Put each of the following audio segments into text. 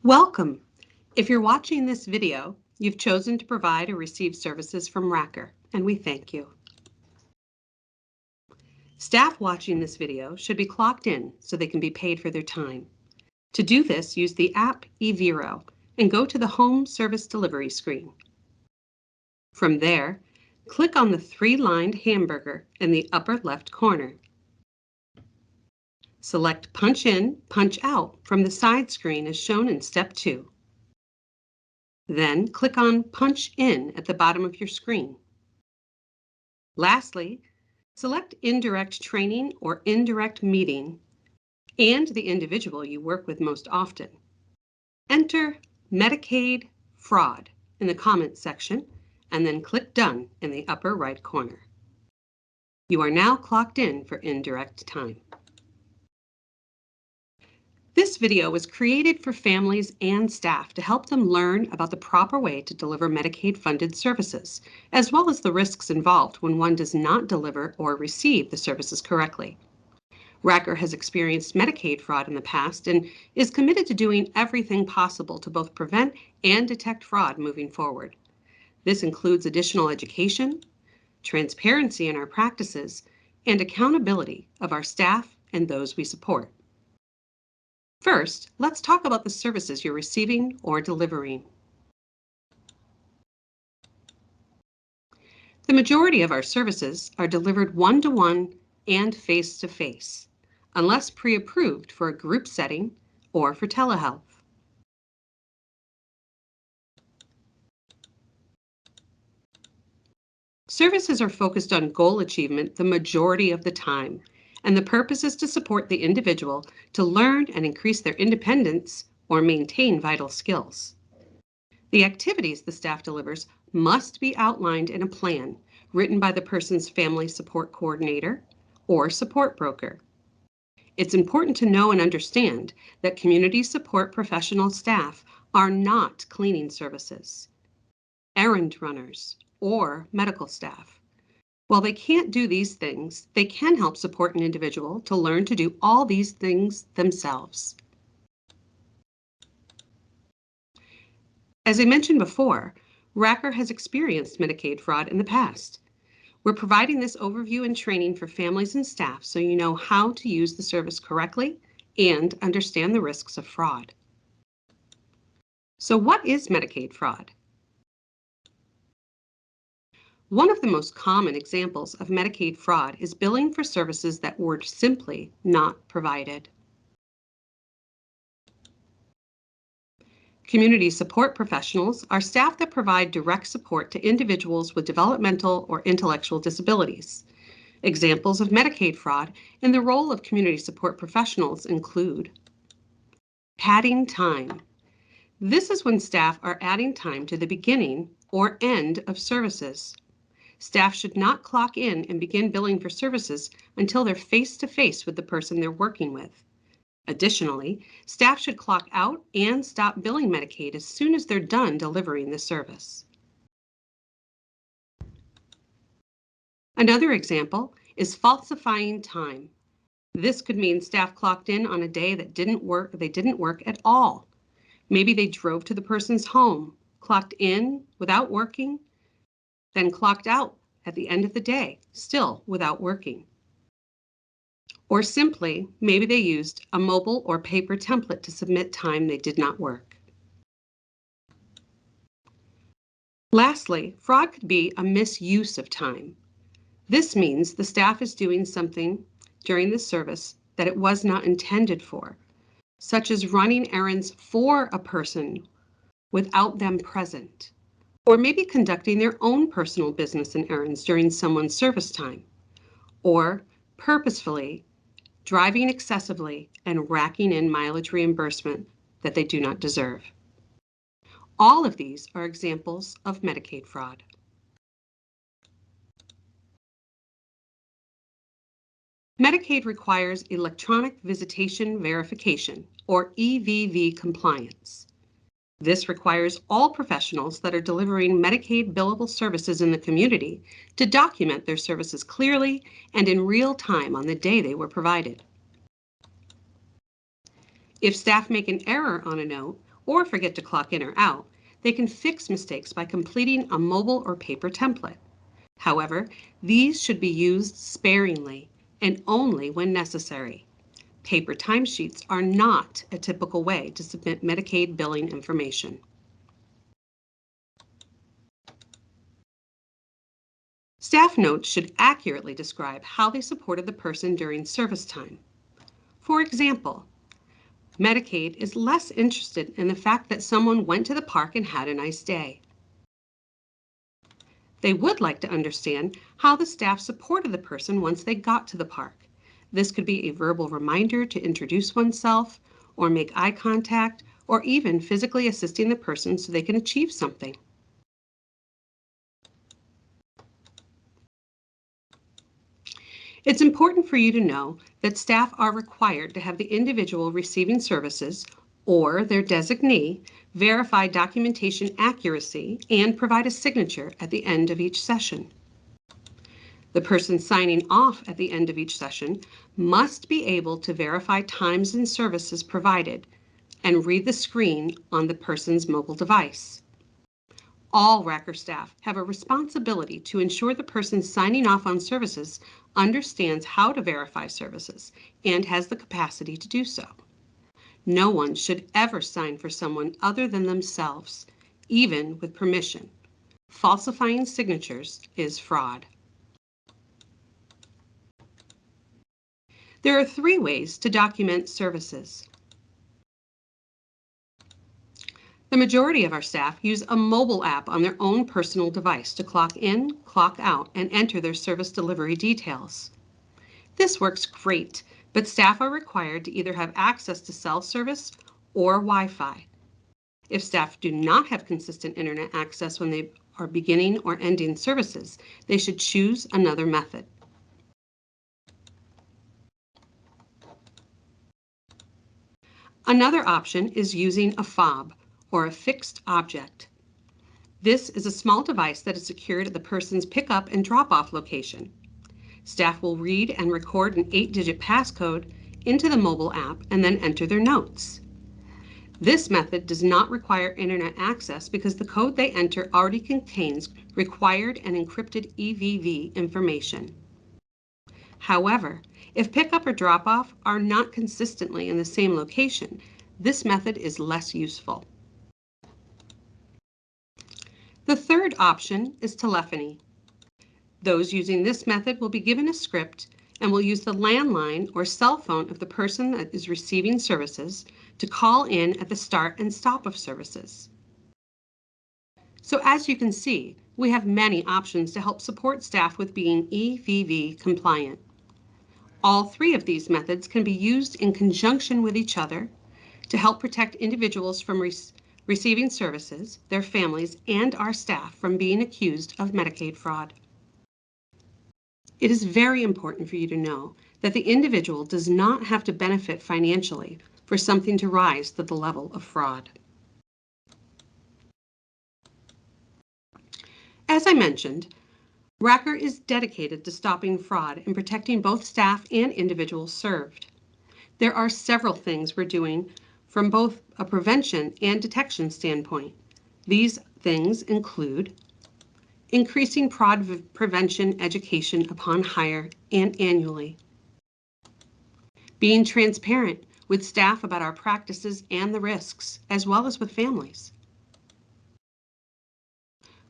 Welcome! If you're watching this video, you've chosen to provide or receive services from RACR, and we thank you. Staff watching this video should be clocked in so they can be paid for their time. To do this, use the app eVero and go to the Home Service Delivery screen. From there, click on the three-lined hamburger in the upper left corner. Select Punch In, Punch Out from the side screen as shown in Step 2. Then click on Punch In at the bottom of your screen. Lastly, select Indirect Training or Indirect Meeting and the individual you work with most often. Enter Medicaid Fraud in the comments section and then click Done in the upper right corner. You are now clocked in for indirect time. This video was created for families and staff to help them learn about the proper way to deliver Medicaid-funded services, as well as the risks involved when one does not deliver or receive the services correctly. RACR has experienced Medicaid fraud in the past and is committed to doing everything possible to both prevent and detect fraud moving forward. This includes additional education, transparency in our practices, and accountability of our staff and those we support. First, let's talk about the services you're receiving or delivering. The majority of our services are delivered one-to-one and face-to-face, unless pre-approved for a group setting or for telehealth. Services are focused on goal achievement the majority of the time, and the purpose is to support the individual to learn and increase their independence or maintain vital skills. The activities the staff delivers must be outlined in a plan written by the person's family support coordinator or support broker. It's important to know and understand that community support professional staff are not cleaning services, errand runners, or medical staff. While they can't do these things, they can help support an individual to learn to do all these things themselves. As I mentioned before, RACR has experienced Medicaid fraud in the past. We're providing this overview and training for families and staff so you know how to use the service correctly and understand the risks of fraud. So what is Medicaid fraud? One of the most common examples of Medicaid fraud is billing for services that were simply not provided. Community support professionals are staff that provide direct support to individuals with developmental or intellectual disabilities. Examples of Medicaid fraud in the role of community support professionals include padding time. This is when staff are adding time to the beginning or end of services. Staff should not clock in and begin billing for services until they're face-to-face with the person they're working with. Additionally, staff should clock out and stop billing Medicaid as soon as they're done delivering the service. Another example is falsifying time. This could mean staff clocked in on a day that they didn't work at all. Maybe they drove to the person's home, clocked in without working, then clocked out at the end of the day, still without working. Or simply, maybe they used a mobile or paper template to submit time they did not work. Lastly, fraud could be a misuse of time. This means the staff is doing something during the service that it was not intended for, such as running errands for a person without them present, or maybe conducting their own personal business and errands during someone's service time, or purposefully driving excessively and racking in mileage reimbursement that they do not deserve. All of these are examples of Medicaid fraud. Medicaid requires electronic visitation verification, or EVV compliance. This requires all professionals that are delivering Medicaid billable services in the community to document their services clearly and in real time on the day they were provided. If staff make an error on a note or forget to clock in or out, they can fix mistakes by completing a mobile or paper template. However, these should be used sparingly and only when necessary. Paper timesheets are not a typical way to submit Medicaid billing information. Staff notes should accurately describe how they supported the person during service time. For example, Medicaid is less interested in the fact that someone went to the park and had a nice day. They would like to understand how the staff supported the person once they got to the park. This could be a verbal reminder to introduce oneself, or make eye contact, or even physically assisting the person so they can achieve something. It's important for you to know that staff are required to have the individual receiving services or their designee verify documentation accuracy and provide a signature at the end of each session. The person signing off at the end of each session must be able to verify times and services provided and read the screen on the person's mobile device. All RACR staff have a responsibility to ensure the person signing off on services understands how to verify services and has the capacity to do so. No one should ever sign for someone other than themselves, even with permission. Falsifying signatures is fraud. There are 3 ways to document services. The majority of our staff use a mobile app on their own personal device to clock in, clock out, and enter their service delivery details. This works great, but staff are required to either have access to cell service or Wi-Fi. If staff do not have consistent internet access when they are beginning or ending services, they should choose another method. Another option is using a fob, or a fixed object. This is a small device that is secured at the person's pickup and drop-off location. Staff will read and record an 8-digit passcode into the mobile app and then enter their notes. This method does not require internet access because the code they enter already contains required and encrypted EVV information. However, if pickup or drop-off are not consistently in the same location, this method is less useful. The third option is telephony. Those using this method will be given a script and will use the landline or cell phone of the person that is receiving services to call in at the start and stop of services. So as you can see, we have many options to help support staff with being EVV compliant. All 3 of these methods can be used in conjunction with each other to help protect individuals from receiving services, their families, and our staff from being accused of Medicaid fraud. It is very important for you to know that the individual does not have to benefit financially for something to rise to the level of fraud. As I mentioned, RACR is dedicated to stopping fraud and protecting both staff and individuals served. There are several things we're doing from both a prevention and detection standpoint. These things include increasing fraud prevention education upon hire and annually, being transparent with staff about our practices and the risks, as well as with families,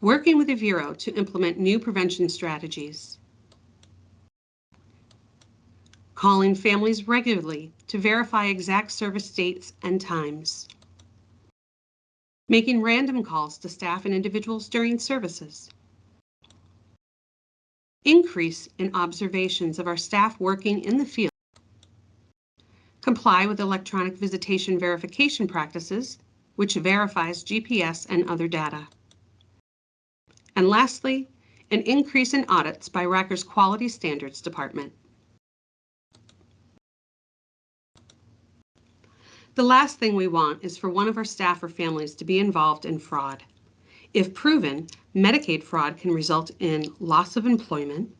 working with the Bureau to implement new prevention strategies, calling families regularly to verify exact service dates and times, making random calls to staff and individuals during services, increase in observations of our staff working in the field, comply with electronic visitation verification practices, which verifies GPS and other data. And lastly, an increase in audits by RACR's Quality Standards Department. The last thing we want is for one of our staff or families to be involved in fraud. If proven, Medicaid fraud can result in loss of employment,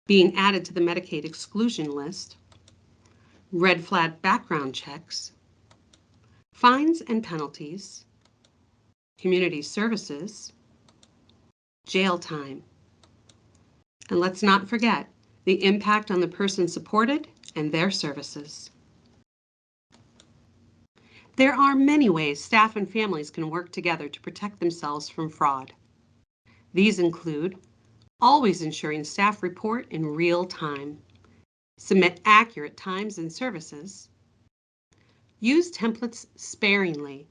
being added to the Medicaid exclusion list, red flag background checks, fines and penalties, community services, jail time. And let's not forget the impact on the person supported and their services. There are many ways staff and families can work together to protect themselves from fraud. These include always ensuring staff report in real time, submit accurate times and services, use templates sparingly,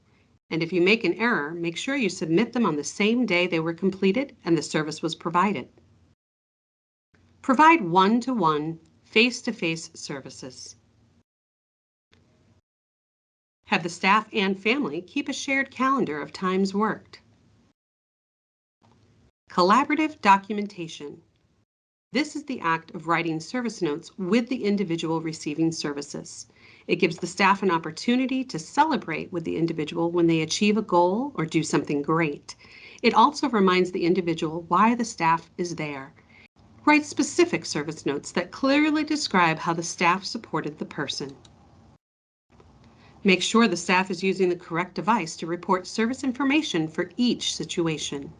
and if you make an error, make sure you submit them on the same day they were completed and the service was provided. Provide one-to-one, face-to-face services. Have the staff and family keep a shared calendar of times worked. Collaborative documentation. This is the act of writing service notes with the individual receiving services. It gives the staff an opportunity to celebrate with the individual when they achieve a goal or do something great. It also reminds the individual why the staff is there. Write specific service notes that clearly describe how the staff supported the person. Make sure the staff is using the correct device to report service information for each situation.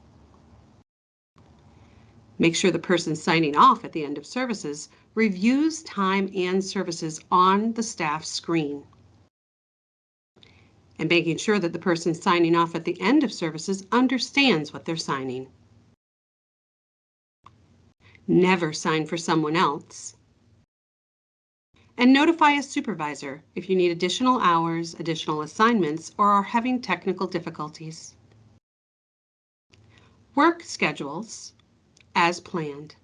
Make sure the person signing off at the end of services reviews time and services on the staff screen. And making sure that the person signing off at the end of services understands what they're signing. Never sign for someone else. And notify a supervisor if you need additional hours, additional assignments, or are having technical difficulties. Work schedules as planned.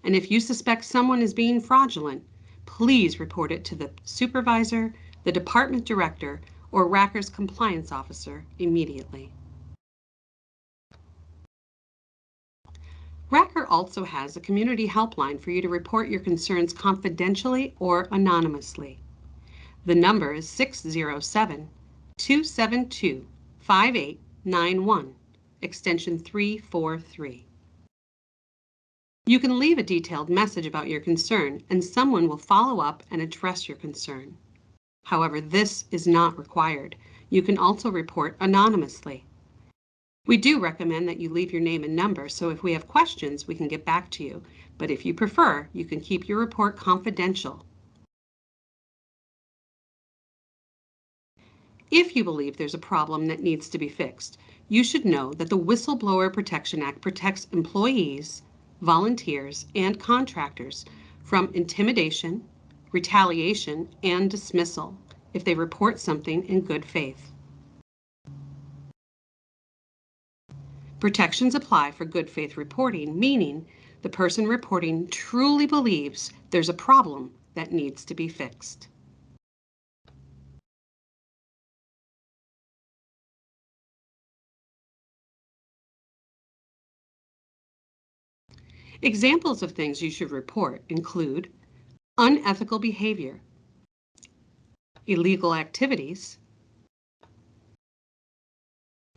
And if you suspect someone is being fraudulent, please report it to the supervisor, the department director, or RACR's compliance officer immediately. RACR also has a community helpline for you to report your concerns confidentially or anonymously. The number is 607-272-5891, extension 343. You can leave a detailed message about your concern and someone will follow up and address your concern. However, this is not required. You can also report anonymously. We do recommend that you leave your name and number, so if we have questions, we can get back to you. But if you prefer, you can keep your report confidential. If you believe there's a problem that needs to be fixed, you should know that the Whistleblower Protection Act protects employees, volunteers, and contractors from intimidation, retaliation, and dismissal if they report something in good faith. Protections apply for good faith reporting, meaning the person reporting truly believes there's a problem that needs to be fixed. Examples of things you should report include unethical behavior, illegal activities,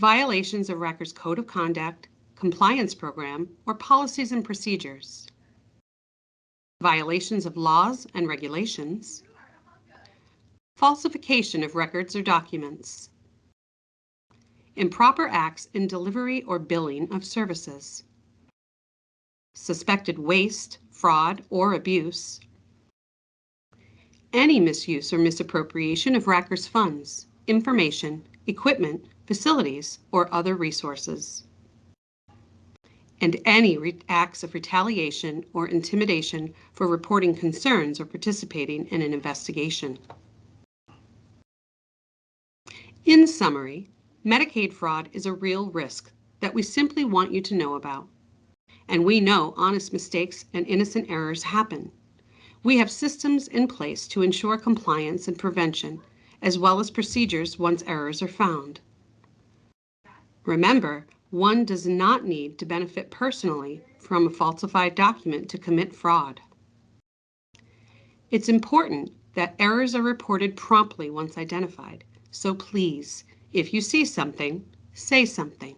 violations of RACR's Code of Conduct, compliance program, or policies and procedures, violations of laws and regulations, falsification of records or documents, improper acts in delivery or billing of services, suspected waste, fraud, or abuse, any misuse or misappropriation of RACR's funds, information, equipment, facilities, or other resources, and any acts of retaliation or intimidation for reporting concerns or participating in an investigation. In summary, Medicaid fraud is a real risk that we simply want you to know about. And we know honest mistakes and innocent errors happen. We have systems in place to ensure compliance and prevention, as well as procedures once errors are found. Remember, one does not need to benefit personally from a falsified document to commit fraud. It's important that errors are reported promptly once identified, so please, if you see something, say something.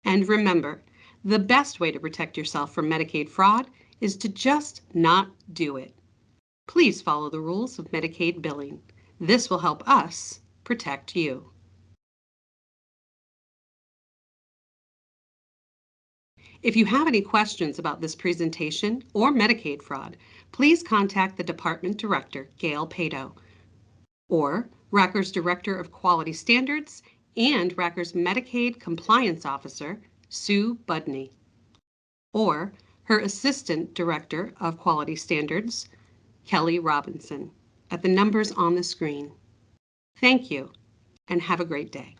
And remember, the best way to protect yourself from Medicaid fraud is to just not do it. Please follow the rules of Medicaid billing. This will help us protect you. If you have any questions about this presentation or Medicaid fraud, please contact the Department Director, Gail Pato, or Racker's Director of Quality Standards and Racker's Medicaid Compliance Officer, Sue Budney, or her Assistant Director of Quality Standards, Kelly Robinson, at the numbers on the screen. Thank you, and have a great day.